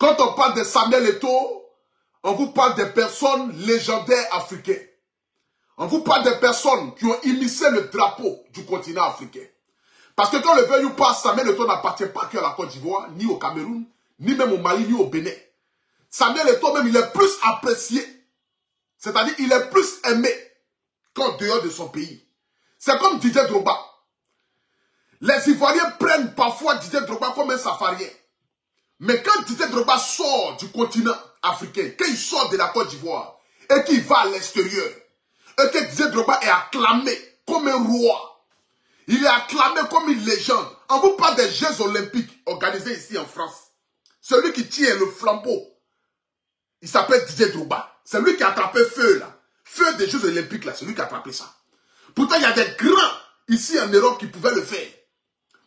Quand on parle de Samuel Eto'o, on vous parle des personnes légendaires africaines. On vous parle des personnes qui ont immiscé le drapeau du continent africain. Parce que quand le veuille ou pas, Samuel Eto'o n'appartient pas que à la Côte d'Ivoire, ni au Cameroun, ni même au Mali, ni au Bénin. Samuel Eto'o même, il est plus apprécié. C'est-à-dire, il est plus aimé qu'en dehors de son pays. C'est comme Didier Drogba. Les Ivoiriens prennent parfois Didier Drogba comme un safarien. Mais quand Didier Drogba sort du continent africain, quand il sort de la Côte d'Ivoire, et qu'il va à l'extérieur, et que Didier Drogba est acclamé comme un roi, il est acclamé comme une légende. On vous parle des Jeux Olympiques organisés ici en France. Celui qui tient le flambeau, il s'appelle Didier Drogba. C'est lui qui a attrapé feu là. Feu des Jeux Olympiques là, c'est lui qui a attrapé ça. Pourtant, il y a des grands ici en Europe qui pouvaient le faire.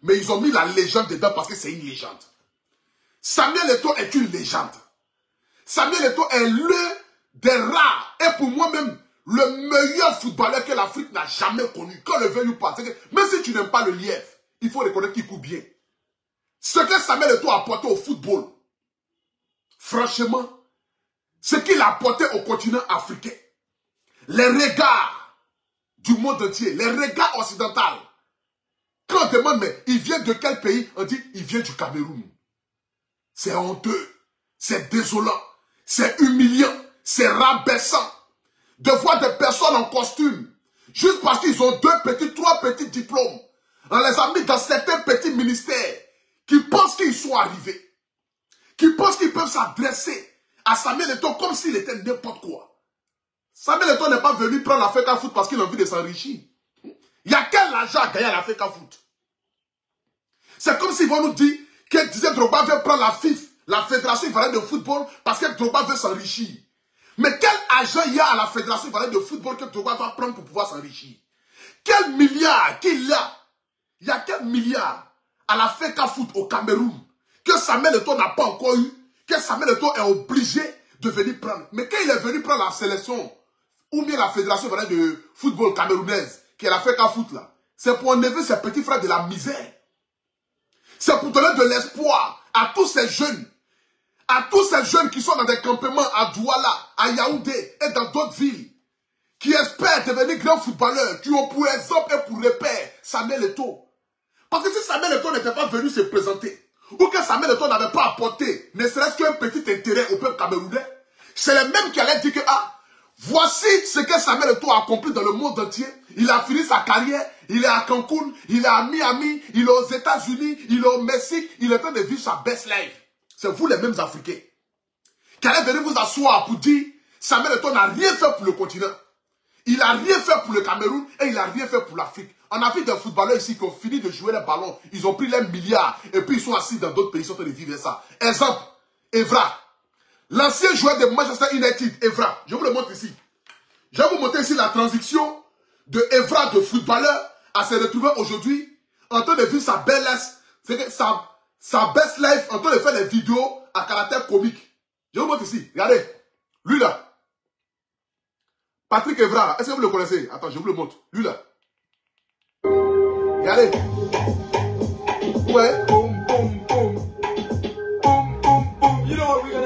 Mais ils ont mis la légende dedans parce que c'est une légende. Samuel Eto'o est une légende. Samuel Eto'o est l'un des rares, et pour moi-même, le meilleur footballeur que l'Afrique n'a jamais connu. Quand le veuille ou pas. Même si tu n'aimes pas le lièvre, il faut reconnaître qu'il court bien. Ce que Samuel Eto'o a apporté au football, franchement, ce qu'il a apporté au continent africain, les regards du monde entier, les regards occidentaux. Quand on demande, mais il vient de quel pays? On dit, il vient du Cameroun. C'est honteux, c'est désolant, c'est humiliant, c'est rabaissant de voir des personnes en costume, juste parce qu'ils ont 2 petits, 3 petits diplômes. On les a mis dans certains petits ministères qui pensent qu'ils sont arrivés, qui pensent qu'ils peuvent s'adresser à Samuel Eto'o comme s'il était n'importe quoi. Samuel Eto'o n'est pas venu prendre la FECA Foot parce qu'il a envie de s'enrichir. Il y a quel argent à gagner à la FECA Foot? C'est comme s'ils vont nous dire que Didier Drogba veut prendre la FIF, la Fédération Ivoirienne de Football, parce que Drogba veut s'enrichir. Mais quel argent il y a à la Fédération Ivoirienne de Football que Drogba doit prendre pour pouvoir s'enrichir? Quel milliard qu'il y a? Il y a quel milliard à la FECA Foot au Cameroun que Samuel Eto'o n'a pas encore eu, que Samuel Eto'o est obligé de venir prendre? Mais quand il est venu prendre la sélection, ou bien la Fédération Ivoirienne de Football camerounaise, qui est la FECA Foot là, c'est pour enlever ses petits frères de la misère. C'est pour donner de l'espoir à tous ces jeunes qui sont dans des campements à Douala, à Yaoundé et dans d'autres villes, qui espèrent devenir grands footballeurs, qui ont pour exemple et pour repère Samuel Eto'o. Parce que si Samuel Eto'o n'était pas venu se présenter, ou que Samuel Eto'o n'avait pas apporté, ne serait-ce qu'un petit intérêt au peuple camerounais, c'est les mêmes qui allaient dire que, voici ce que Samuel Eto'o a accompli dans le monde entier. Il a fini sa carrière, il est à Cancun, il est à Miami, il est aux États-Unis, il est au Mexique, il est en train de vivre sa best life. C'est vous les mêmes Africains qui allez venir vous asseoir pour dire Samuel Eto'o n'a rien fait pour le continent. Il n'a rien fait pour le Cameroun et il n'a rien fait pour l'Afrique. On a vu des footballeurs ici qui ont fini de jouer les ballons, ils ont pris les milliards et puis ils sont assis dans d'autres pays, ils sont en train de vivre ça. Exemple, Evra. L'ancien joueur de Manchester United, Evra, je vous le montre ici. Je vais vous montrer ici la transition de Evra, de footballeur, à se retrouver aujourd'hui en train de vivre sa best life, en train de faire des vidéos à caractère comique. Je vous montre ici, regardez, lui là. Patrick Evra, est-ce que vous le connaissez? Attends, je vous le montre, lui là. Regardez. Ouais.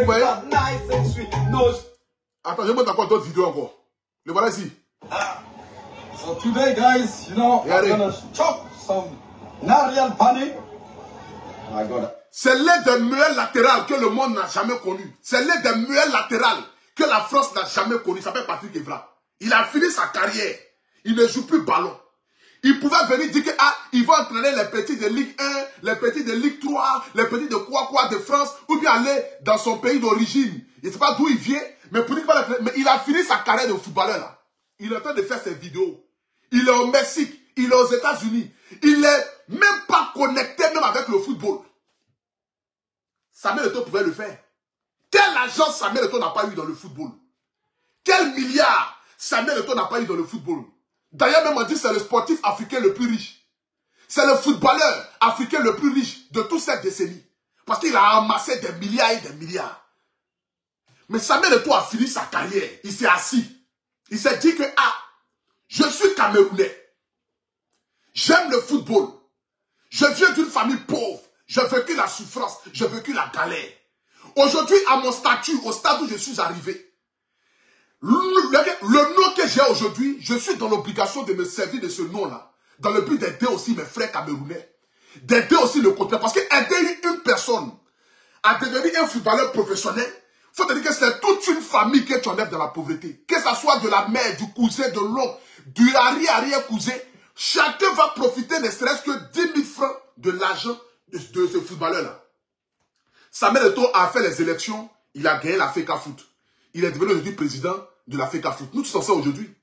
Ouais. Attends, je montre encore d'autres vidéos encore. Le voilà ici. So today, guys, you know, I'm gonna chop some Narian Pani. My God. C'est l'un des meilleurs latérales que le monde n'a jamais connu. C'est l'un des meilleurs latérales que la France n'a jamais connu. Il s'appelle Patrick Evra. Il a fini sa carrière. Il ne joue plus ballon. Il pouvait venir dire que il va entraîner les petits de Ligue 1, les petits de Ligue 3, les petits de quoi de France, ou bien aller dans son pays d'origine. Je ne sais pas d'où il vient, mais pour dire mais il a fini sa carrière de footballeur là. Il est en train de faire ses vidéos. Il est au Mexique, il est aux États-Unis. Il n'est même pas connecté même avec le football. Samuel Eto'o pouvait le faire. Quelle agence Samuel Eto'o n'a pas eu dans le football? Quel milliard Samuel Eto'o n'a pas eu dans le football? D'ailleurs, même on dit que c'est le sportif africain le plus riche. C'est le footballeur africain le plus riche de toute cette décennie. Parce qu'il a amassé des milliards et des milliards. Mais Samuel Eto'o a fini sa carrière. Il s'est assis. Il s'est dit que, je suis Camerounais. J'aime le football. Je viens d'une famille pauvre. J'ai vécu la souffrance. J'ai vécu la galère. Aujourd'hui, à mon statut, au stade où je suis arrivé, le nom que j'ai aujourd'hui, je suis dans l'obligation de me servir de ce nom-là, dans le but d'aider aussi mes frères camerounais, d'aider aussi le continent. Parce qu'aider une personne à devenir un footballeur professionnel, il faut te dire que c'est toute une famille que tu enlèves dans la pauvreté. Que ce soit de la mère, du cousin, de l'oncle, du arrière-cousin, chacun va profiter ne serait-ce que 10 000 francs de l'argent de ce footballeur-là. Samuel Eto'o a fait les élections, il a gagné la FECA Foot. Il est devenu aujourd'hui président de la FECA Foot. Nous tous en sommes aujourd'hui.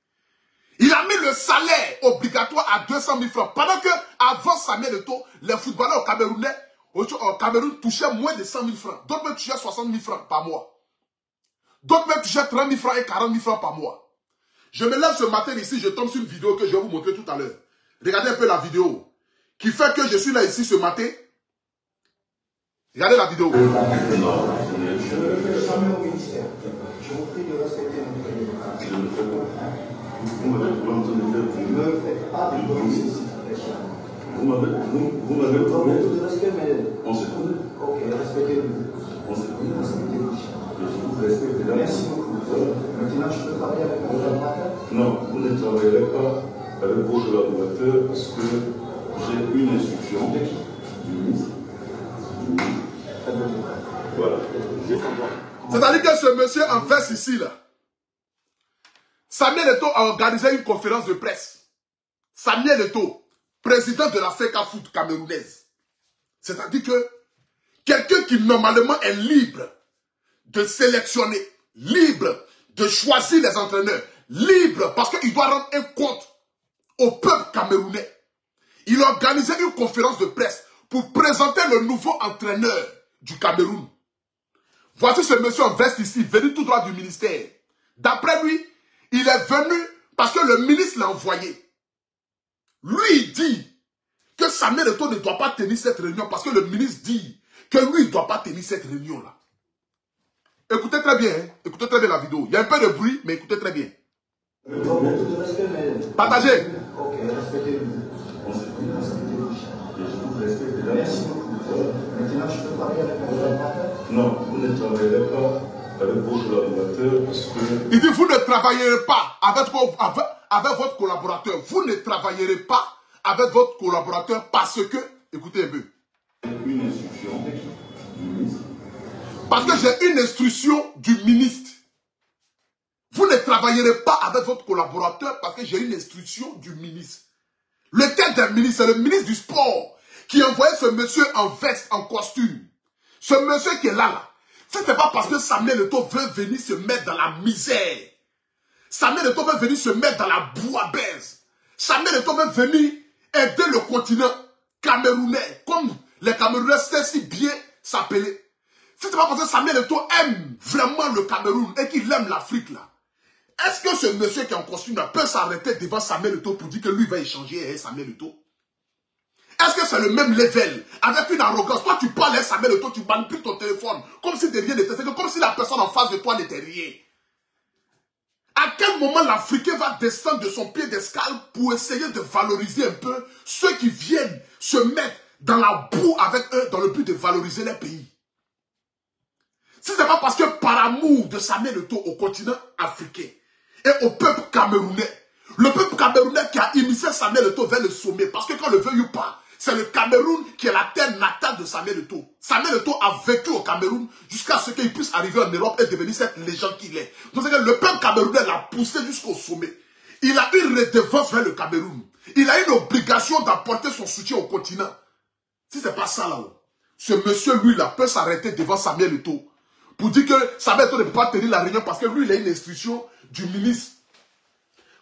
Il a mis le salaire obligatoire à 200 000 francs. Pendant que avant Samuel Eto'o, les footballeurs au Cameroun touchaient moins de 100 000 francs. D'autres même touchaient 60 000 francs par mois. D'autres même touchaient 30 000 francs et 40 000 francs par mois. Je me lève ce matin ici, je tombe sur une vidéo que je vais vous montrer tout à l'heure. Regardez un peu la vidéo. Qui fait que je suis là ici ce matin. Regardez la vidéo. Je ne fais jamais au ministère. Je vous prie de respecter mon président. Je ne fais pas. Vous ne faites pas de police ici. Vous m'avez promis de respect, mais... On s'est connu. Ok, respectez-vous. On s'est connu. Respectez-vous. Je vous respecte. Merci beaucoup. Maintenant, je peux travailler avec vos collaborateurs? Non, vous ne travaillerez pas avec vos collaborateurs parce que j'ai une instruction du ministre. Voilà. C'est-à-dire que ce monsieur en veste ici, là, Samuel Eto'o a organisé une conférence de presse. Samuel Eto'o, président de la FECA Foot camerounaise. C'est-à-dire que quelqu'un qui normalement est libre de sélectionner, libre de choisir les entraîneurs, libre parce qu'il doit rendre un compte au peuple camerounais. Il a organisé une conférence de presse pour présenter le nouveau entraîneur du Cameroun. Voici ce monsieur en veste ici, venu tout droit du ministère. D'après lui, il est venu parce que le ministre l'a envoyé. Lui, il dit que Samuel Eto'o ne doit pas tenir cette réunion parce que le ministre dit que lui, il ne doit pas tenir cette réunion-là. Écoutez très bien, hein? Écoutez très bien la vidéo. Il y a un peu de bruit, mais écoutez très bien. Partagez. Ok, respectez-vous. Merci beaucoup. Maintenant, je peux travailler avec vos collaborateurs? Non, vous ne travaillerez pas avec vos collaborateurs parce que... Il dit, vous ne travaillerez pas avec votre collaborateur. Vous ne travaillerez pas avec votre collaborateur parce que... Écoutez un peu. Une instruction du ministre. Parce que j'ai une instruction du ministre. Vous ne travaillerez pas avec votre collaborateur parce que j'ai une instruction du ministre. Le tête d'un ministre, c'est le ministre du sport qui envoyait ce monsieur en veste, en costume. Ce monsieur qui est là, ce n'est pas parce que Samuel Eto'o veut venir se mettre dans la misère. Samuel Eto'o veut venir se mettre dans la bouillabaisse. Samuel Eto'o veut venir aider le continent camerounais, comme les Camerounais savent si bien s'appeler. Ce n'est pas parce que Samuel Eto'o aime vraiment le Cameroun et qu'il aime l'Afrique là. Est-ce que ce monsieur qui est en costume là peut s'arrêter devant Samuel Eto'o pour dire que lui va échanger avec Samuel Eto'o? Est-ce que c'est le même level? Avec une arrogance. Toi, tu parles avec Samuel Eto'o, tu manipules ton téléphone comme si de rien n'était. C'est comme si la personne en face de toi n'était rien. À quel moment l'Africain va descendre de son pied d'escale pour essayer de valoriser un peu ceux qui viennent se mettre dans la boue avec eux dans le but de valoriser les pays? Si ce n'est pas parce que par amour de Samuel Eto'o au continent africain et au peuple camerounais, le peuple camerounais qui a initié Samuel Eto'o vers le sommet, parce que quand on le veuille ou pas, c'est le Cameroun qui est la terre natale de Samuel Eto'o. Samuel Eto'o a vécu au Cameroun jusqu'à ce qu'il puisse arriver en Europe et devenir cette légende qu'il est. Donc le peuple camerounais l'a poussé jusqu'au sommet. Il a une redevance vers le Cameroun. Il a une obligation d'apporter son soutien au continent. Si ce n'est pas ça là-haut, ce monsieur lui là peut s'arrêter devant Samuel Eto'o pour dire que Samuel Eto'o ne peut pas tenir la réunion parce que lui il a une instruction du ministre.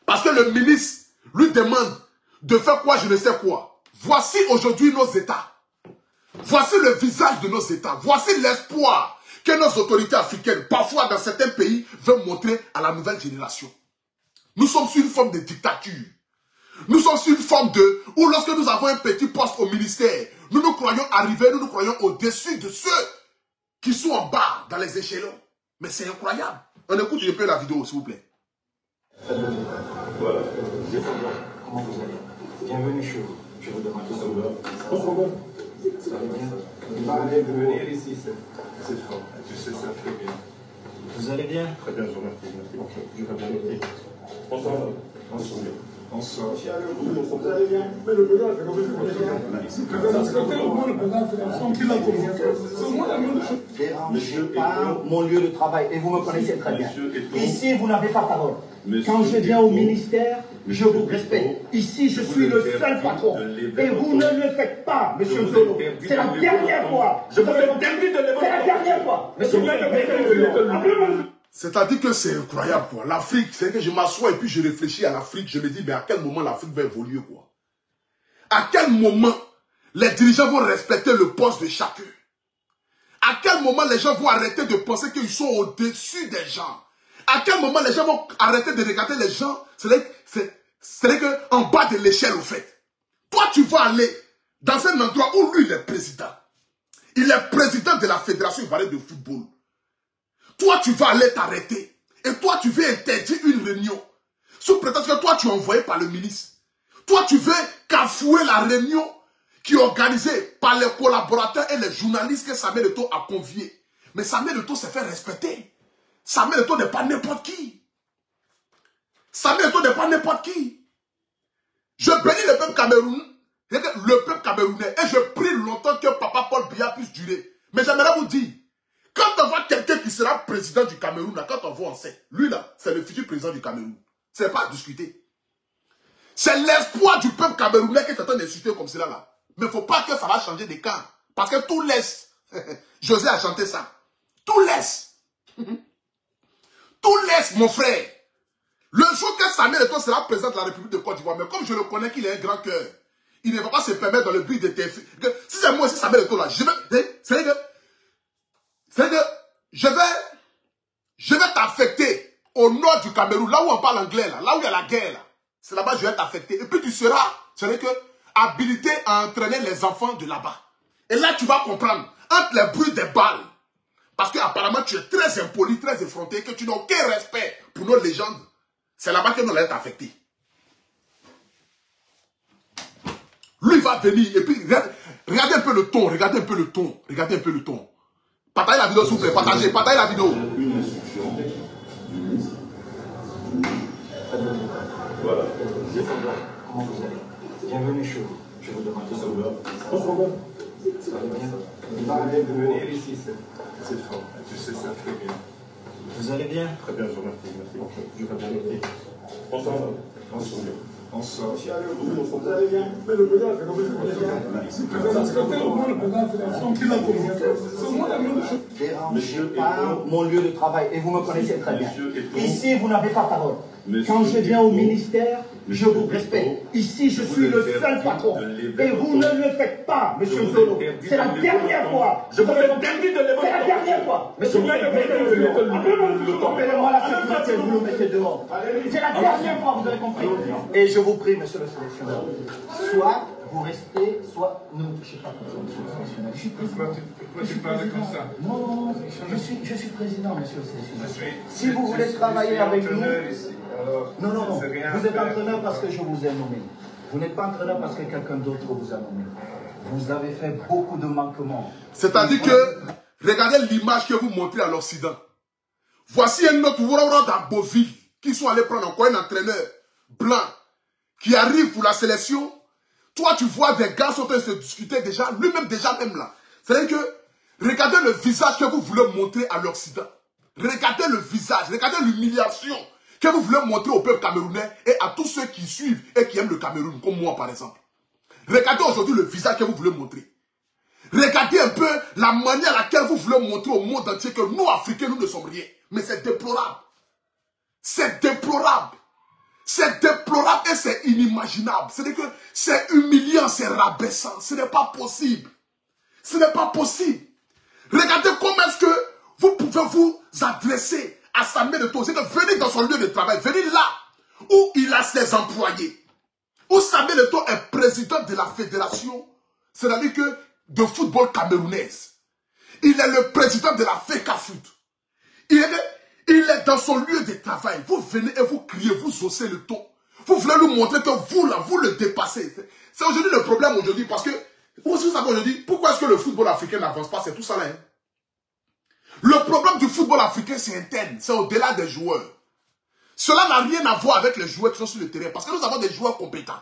Parce que le ministre lui demande de faire quoi, je ne sais quoi. Voici aujourd'hui nos États. Voici le visage de nos États. Voici l'espoir que nos autorités africaines, parfois dans certains pays, veulent montrer à la nouvelle génération. Nous sommes sur une forme de dictature. Nous sommes sur une forme de... Où lorsque nous avons un petit poste au ministère, nous nous croyons arriver, nous nous croyons au-dessus de ceux qui sont en bas, dans les échelons. Mais c'est incroyable. On écoute un peu la vidéo, s'il vous plaît. Voilà. Comment vous allez? Bienvenue chez vous. Je vous demande tout ça. Ça va bien? Venir ici, c'est fort. Tu sais ça très bien. Vous allez bien? Très bien, je vous remercie. Merci. Je vais bien. Merci. Bonsoir. Bonsoir. Bonsoir. Vous allez bien? Mais le président, c'est comme ça. Dérangez pas mon lieu de travail et vous me connaissez très bien. Ici, vous n'avez pas parole. Quand je viens au ministère, je vous respecte. Ici, je suis le seul patron. Et vous ne le faites pas, monsieur Zolo. C'est la dernière fois. Je vous interdis de lever. C'est la dernière fois. Monsieur Zolo. C'est-à-dire que c'est incroyable, quoi. L'Afrique, c'est que je m'assois et puis je réfléchis à l'Afrique. Je me dis, mais à quel moment l'Afrique va évoluer, quoi? À quel moment les dirigeants vont respecter le poste de chacun? À quel moment les gens vont arrêter de penser qu'ils sont au-dessus des gens? À quel moment les gens vont arrêter de regarder les gens? C'est qu'en bas de l'échelle, au fait. Toi, tu vas aller dans un endroit où lui, il est président. Il est président de la Fédération ivoirienne de football. Toi, tu vas aller t'arrêter. Et toi, tu veux interdire une réunion. Sous prétexte que toi, tu es envoyé par le ministre. Toi, tu veux cafouer la réunion qui est organisée par les collaborateurs et les journalistes que Samuel Eto'o a conviés. Mais Samuel Eto'o s'est fait respecter. Samuel Eto'o n'est pas n'importe qui. Samuel Eto'o n'est pas n'importe qui. Je bénis le peuple camerounais, et je prie longtemps que Papa Paul Biya puisse durer. Mais j'aimerais vous dire, quand on voit quelqu'un qui sera président du Cameroun, là, quand on voit, on sait, lui là, c'est le futur président du Cameroun. C'est pas à discuter. C'est l'espoir du peuple camerounais qui est en train d'insulter comme cela là. Mais il ne faut pas que ça va changer de camp. Parce que tout laisse. José a chanté ça. Tout laisse. Tout laisse, mon frère. Le jour que Samuel Eto'o sera président de la République de Côte d'Ivoire, mais comme je le connais qu'il a un grand cœur, il ne va pas se permettre dans le but de TF. Si c'est moi aussi Samuel Eto'o là, je vais t'affecter au nord du Cameroun, là où on parle anglais, là où il y a la guerre. Là. C'est là-bas que je vais t'affecter. Et puis tu seras, habilité à entraîner les enfants de là-bas. Et là, tu vas comprendre, entre les bruits des balles, parce qu'apparemment, tu es très impoli, très effronté, que tu n'as aucun respect pour nos légendes. C'est là-bas que nous allons t'affecter. Lui va venir, et puis, regardez un peu le ton, regardez un peu le ton, regardez un peu le ton. Partagez la vidéo, s'il vous plaît, partagez la vidéo. Une instruction du ministre. Voilà. Comment vous allez? Bienvenue chez vous. Je vous demande tout ça. Ça va bien? Venir ici, c'est fort. Tu sais ça très bien. Vous allez bien? Très bien, je vous remercie. Merci. Je vais bien. Merci. Bonsoir. Bonsoir. Bonsoir. Vous allez bien? Mais le président, c'est comme ça. Dérangez pas mon lieu de travail et vous me connaissez très bien. Ici, vous n'avez pas parole. Quand je viens au ministère, je vous respecte. Ici, je suis le seul patron. Et vous ne le faites pas, monsieur Zolo. C'est la dernière fois. Je vous interdis de lever. C'est la dernière fois. Monsieur Zolo, appelez-moi la sécurité, vous le mettez dehors. C'est la dernière fois, vous avez compris. Et je vous prie, monsieur le sélectionneur, soit vous restez, soit ne me touchez pas comme ça, monsieur le sélectionneur. Je suis président. Pourquoi tu parles comme ça? Non, je suis président, monsieur le sélectionneur. Si vous voulez travailler avec nous... Non, vous êtes entraîneur parce que je vous ai nommé. Vous n'êtes pas entraîneur parce que quelqu'un d'autre vous a nommé. Vous avez fait beaucoup de manquements. C'est-à-dire que, regardez l'image que vous montrez à l'Occident. Voici un autre Wourawara d'Aboville qui sont allés prendre encore un entraîneur blanc qui arrive pour la sélection. Toi, tu vois des gars sont en train de se discuter déjà, lui-même déjà même là. C'est-à-dire que, regardez le visage que vous voulez montrer à l'Occident. Regardez le visage, regardez l'humiliation que vous voulez montrer au peuple camerounais et à tous ceux qui suivent et qui aiment le Cameroun, comme moi par exemple. Regardez aujourd'hui le visage que vous voulez montrer. Regardez un peu la manière à laquelle vous voulez montrer au monde entier que nous, Africains, nous ne sommes rien. Mais c'est déplorable. C'est déplorable. C'est déplorable et c'est inimaginable. C'est-à-dire que c'est humiliant, c'est rabaissant. Ce n'est pas possible. Ce n'est pas possible. Regardez comment est-ce que vous pouvez vous adresser à Samuel Eto'o. C'est que venez dans son lieu de travail, venez là où il a ses employés. Où Samuel Eto'o est président de la fédération, c'est-à-dire que de football camerounaise. Il est le président de la FECAFOOT. Il est dans son lieu de travail. Vous venez et vous criez, vous haussez le ton. Vous voulez lui montrer que vous, là, vous le dépassez. C'est aujourd'hui le problème aujourd'hui parce que Vous savez aujourd'hui, pourquoi est-ce que le football africain n'avance pas? C'est tout ça là. Hein? Le problème du football africain, c'est interne. C'est au-delà des joueurs. Cela n'a rien à voir avec les joueurs qui sont sur le terrain. Parce que nous avons des joueurs compétents.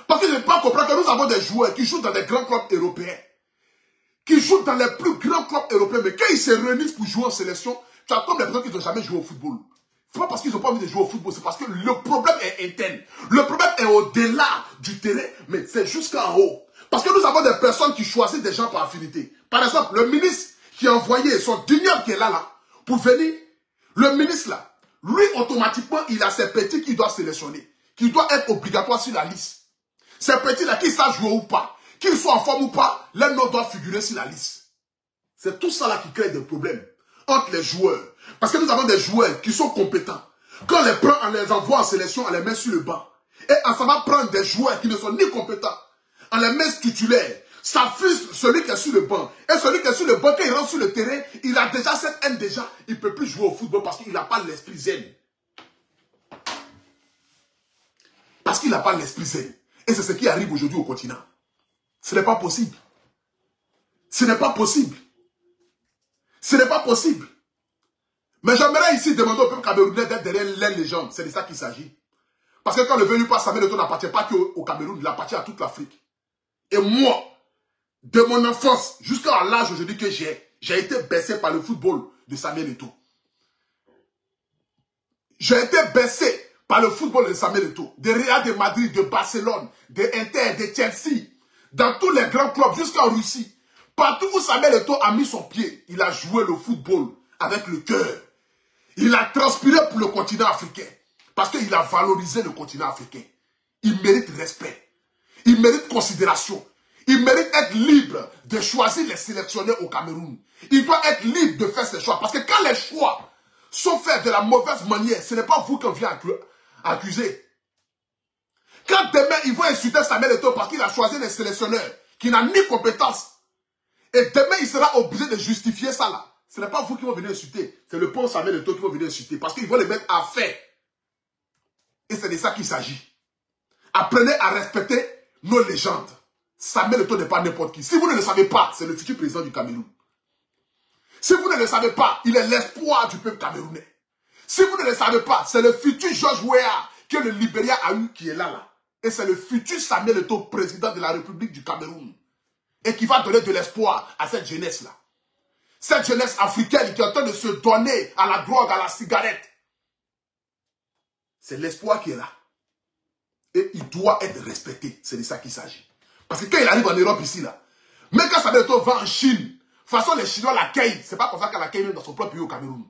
Parce que je ne peux pas comprendre que nous avons des joueurs qui jouent dans des grands clubs européens. Qui jouent dans les plus grands clubs européens. Mais quand ils se réunissent pour jouer en sélection, tu as comme des personnes qui n'ont jamais joué au football. Ce n'est pas parce qu'ils n'ont pas envie de jouer au football. C'est parce que le problème est interne. Le problème est au-delà du terrain. Mais c'est jusqu'en haut. Parce que nous avons des personnes qui choisissent des gens par affinité. Par exemple, le ministre qui a envoyé son digneur qui est là, pour venir, le ministre là, lui, automatiquement, il a ses petits qu'il doit sélectionner, qui doit être obligatoire sur la liste. Ces petits-là, qu'ils savent jouer ou pas, qu'ils soient en forme ou pas, leur nom doit figurer sur la liste. C'est tout ça là qui crée des problèmes entre les joueurs. Parce que nous avons des joueurs qui sont compétents. Quand on les prend, on les envoie en sélection, on les met sur le banc. Et on va prendre des joueurs qui ne sont ni compétents, on les met titulaires. Ça frustre celui qui est sur le banc. Et celui qui est sur le banc, quand il rentre sur le terrain, il a déjà cette haine déjà. Il ne peut plus jouer au football parce qu'il n'a pas l'esprit zen. Parce qu'il n'a pas l'esprit zen. Et c'est ce qui arrive aujourd'hui au continent. Ce n'est pas possible. Ce n'est pas possible. Ce n'est pas possible. Mais j'aimerais ici demander au peuple camerounais d'être derrière les légendes. C'est de ça qu'il s'agit. Parce que quand le venu passe, Samuel Eto'o n'appartient pas qu'au Cameroun, il appartient à toute l'Afrique. Et moi, de mon enfance jusqu'à l'âge aujourd'hui que j'ai été bercé par le football de Samuel Eto'o. J'ai été bercé par le football de Samuel Eto'o, de Real de Madrid, de Barcelone, de Inter, de Chelsea, dans tous les grands clubs jusqu'en Russie. Partout où Samuel Eto'o a mis son pied, il a joué le football avec le cœur. Il a transpiré pour le continent africain parce qu'il a valorisé le continent africain. Il mérite respect, il mérite considération. Il mérite d'être libre de choisir les sélectionneurs au Cameroun. Il doit être libre de faire ses choix. Parce que quand les choix sont faits de la mauvaise manière, ce n'est pas vous qu'on vient accuser. Quand demain, ils vont insulter Samuel Eto'o parce qu'il a choisi des sélectionneurs qui n'ont ni compétence, et demain, il sera obligé de justifier ça là. Ce n'est pas vous qui vont venir insulter. C'est le pauvre Samuel Eto'o qui va venir insulter. Parce qu'ils vont les mettre à fait. Et c'est de ça qu'il s'agit. Apprenez à respecter nos légendes. Samuel Eto'o n'est pas n'importe qui. Si vous ne le savez pas, c'est le futur président du Cameroun. Si vous ne le savez pas, il est l'espoir du peuple camerounais. Si vous ne le savez pas, c'est le futur George Weah que le Libéria a eu qui est là. Et c'est le futur Samuel Eto'o, président de la République du Cameroun. Et qui va donner de l'espoir à cette jeunesse-là. Cette jeunesse africaine qui est en train de se donner à la drogue, à la cigarette. C'est l'espoir qui est là. Et il doit être respecté. C'est de ça qu'il s'agit. Parce que quand il arrive en Europe ici, là, même quand Samuel Eto'o va en Chine, de toute façon les Chinois l'accueillent. C'est pas comme ça qu'elle l'accueille même dans son propre pays au Cameroun.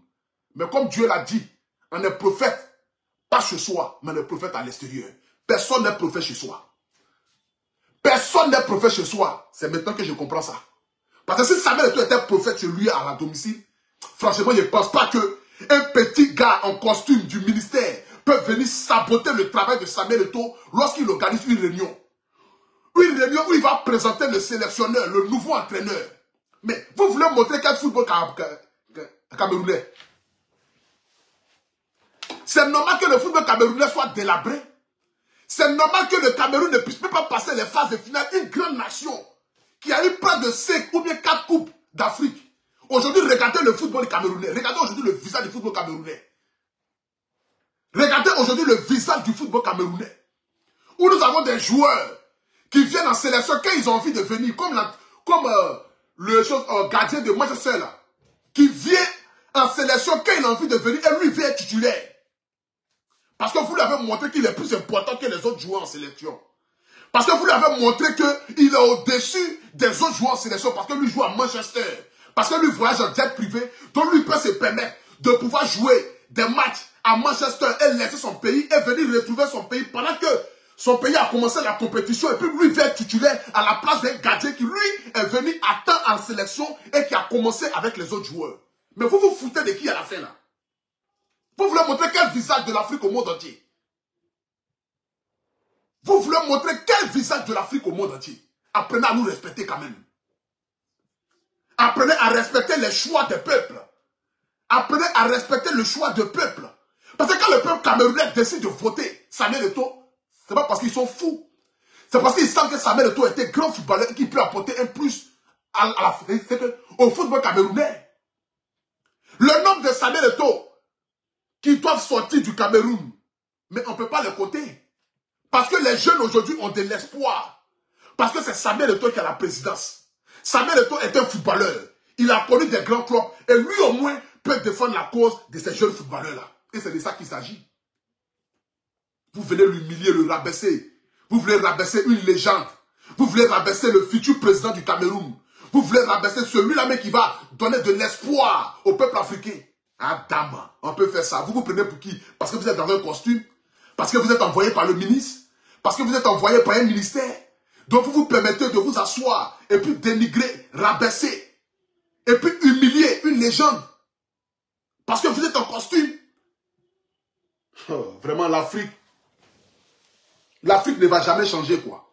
Mais comme Dieu l'a dit, on est prophète, pas chez soi, mais on est prophète à l'extérieur. Personne n'est prophète chez soi. Personne n'est prophète chez soi. C'est maintenant que je comprends ça. Parce que si Samuel Eto'o était prophète chez lui à la domicile, franchement, je ne pense pas qu'un petit gars en costume du ministère peut venir saboter le travail de Samuel Eto'o lorsqu'il organise une réunion. Une réunion où il va présenter le sélectionneur, le nouveau entraîneur. Mais vous voulez montrer quel football camerounais. C'est normal que le football camerounais soit délabré. C'est normal que le Cameroun ne puisse même pas passer les phases de finale. Une grande nation qui a eu près de 5 ou bien 4 coupes d'Afrique. Aujourd'hui, regardez le football camerounais. Regardez aujourd'hui le visage du football camerounais. Regardez aujourd'hui le visage du football camerounais. Où nous avons des joueurs qui viennent en sélection quand ils ont envie de venir, comme le gardien de Manchester là, qui vient en sélection quand il a envie de venir et lui vient titulaire. Parce que vous lui avez montré qu'il est plus important que les autres joueurs en sélection. Parce que vous lui avez montré qu'il est au-dessus des autres joueurs en sélection parce que lui joue à Manchester. Parce que lui voyage en jet privé, donc lui peut se permettre de pouvoir jouer des matchs à Manchester et laisser son pays et venir retrouver son pays pendant que son pays a commencé la compétition et puis lui vient titulaire à la place d'un gardien qui lui est venu à temps en sélection et qui a commencé avec les autres joueurs. Mais vous vous foutez de qui à la fin là? Vous voulez montrer quel visage de l'Afrique au monde entier? Vous voulez montrer quel visage de l'Afrique au monde entier? Apprenez à nous respecter quand même. Apprenez à respecter les choix des peuples. Apprenez à respecter le choix des peuples. Parce que quand le peuple camerounais décide de voter Samuel Eto'o, ce n'est pas parce qu'ils sont fous. C'est parce qu'il sent que Samuel Eto'o était grand footballeur et qu'il peut apporter un plus au football camerounais. Le nombre de Samuel Eto'o qui doivent sortir du Cameroun, mais on ne peut pas les compter. Parce que les jeunes aujourd'hui ont de l'espoir. Parce que c'est Samuel Eto'o qui a la présidence. Samuel Eto'o est un footballeur. Il a connu des grands clubs et lui au moins peut défendre la cause de ces jeunes footballeurs-là. Et c'est de ça qu'il s'agit. Vous venez l'humilier, le rabaisser. Vous voulez rabaisser une légende. Vous voulez rabaisser le futur président du Cameroun. Vous voulez rabaisser celui-là mais qui va donner de l'espoir au peuple africain. Ah dame, on peut faire ça. Vous vous prenez pour qui? Parce que vous êtes dans un costume? Parce que vous êtes envoyé par le ministre? Parce que vous êtes envoyé par un ministère? Donc vous vous permettez de vous asseoir et puis dénigrer, rabaisser et puis humilier une légende. Parce que vous êtes en costume. Oh, vraiment l'Afrique ne va jamais changer quoi.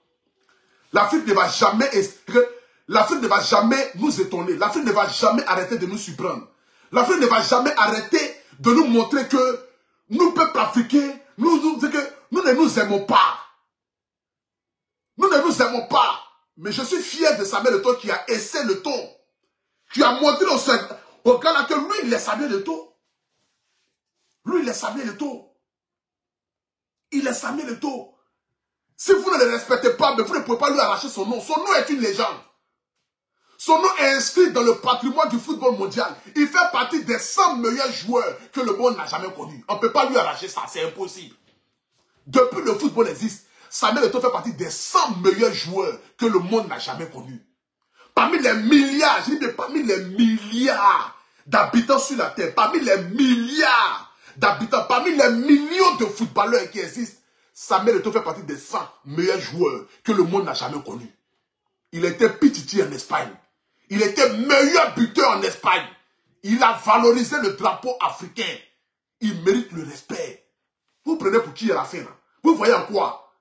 L'Afrique ne va jamais nous étonner. L'Afrique ne va jamais arrêter de nous surprendre. L'Afrique ne va jamais arrêter de nous montrer que nous, peuple africain, nous ne nous aimons pas. Nous ne nous aimons pas. Mais je suis fier de Samuel Eto'o qui a essayé le ton. Qui a montré au gars là que lui, il est Samuel Eto'o. Lui, il est Samuel Eto'o. Il est Samuel Eto'o. Si vous ne le respectez pas, mais vous ne pouvez pas lui arracher son nom. Son nom est une légende. Son nom est inscrit dans le patrimoine du football mondial. Il fait partie des 100 meilleurs joueurs que le monde n'a jamais connus. On ne peut pas lui arracher ça, c'est impossible. Depuis le football existe, Samuel Eto'o fait partie des 100 meilleurs joueurs que le monde n'a jamais connus. Parmi les milliards, je dis bien parmi les milliards d'habitants sur la terre, parmi les milliards d'habitants, parmi les millions de footballeurs qui existent, Samuel Eto'o fait partie des 100 meilleurs joueurs que le monde n'a jamais connus. Il était pititi en Espagne. Il était meilleur buteur en Espagne. Il a valorisé le drapeau africain. Il mérite le respect. Vous prenez pour qui à la fin là? Vous voyez en quoi?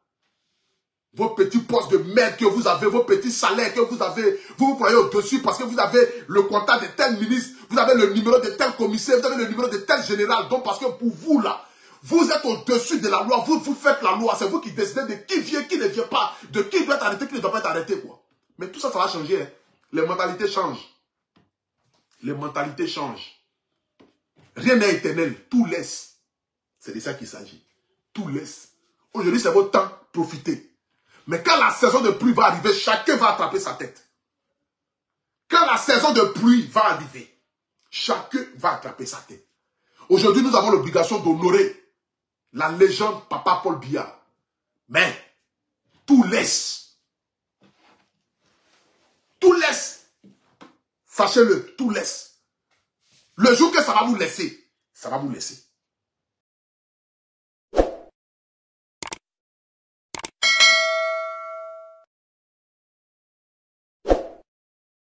Vos petits postes de merde que vous avez, vos petits salaires que vous avez, vous vous croyez au-dessus parce que vous avez le contact de tel ministre, vous avez le numéro de tel commissaire, vous avez le numéro de tel général. Donc parce que pour vous là, vous êtes au-dessus de la loi, vous faites la loi, c'est vous qui décidez de qui vient, qui ne vient pas, de qui doit être arrêté, qui ne doit pas être arrêté quoi. Mais tout ça, ça va changer. Hein. Les mentalités changent. Les mentalités changent. Rien n'est éternel. Tout laisse. C'est de ça qu'il s'agit. Tout laisse. Aujourd'hui, c'est votre temps. Profitez. Mais quand la saison de pluie va arriver, chacun va attraper sa tête. Quand la saison de pluie va arriver, chacun va attraper sa tête. Aujourd'hui, nous avons l'obligation d'honorer la légende Papa Paul Biya. Mais, tout laisse. Tout laisse. Sachez-le, tout laisse. Le jour que ça va vous laisser, ça va vous laisser.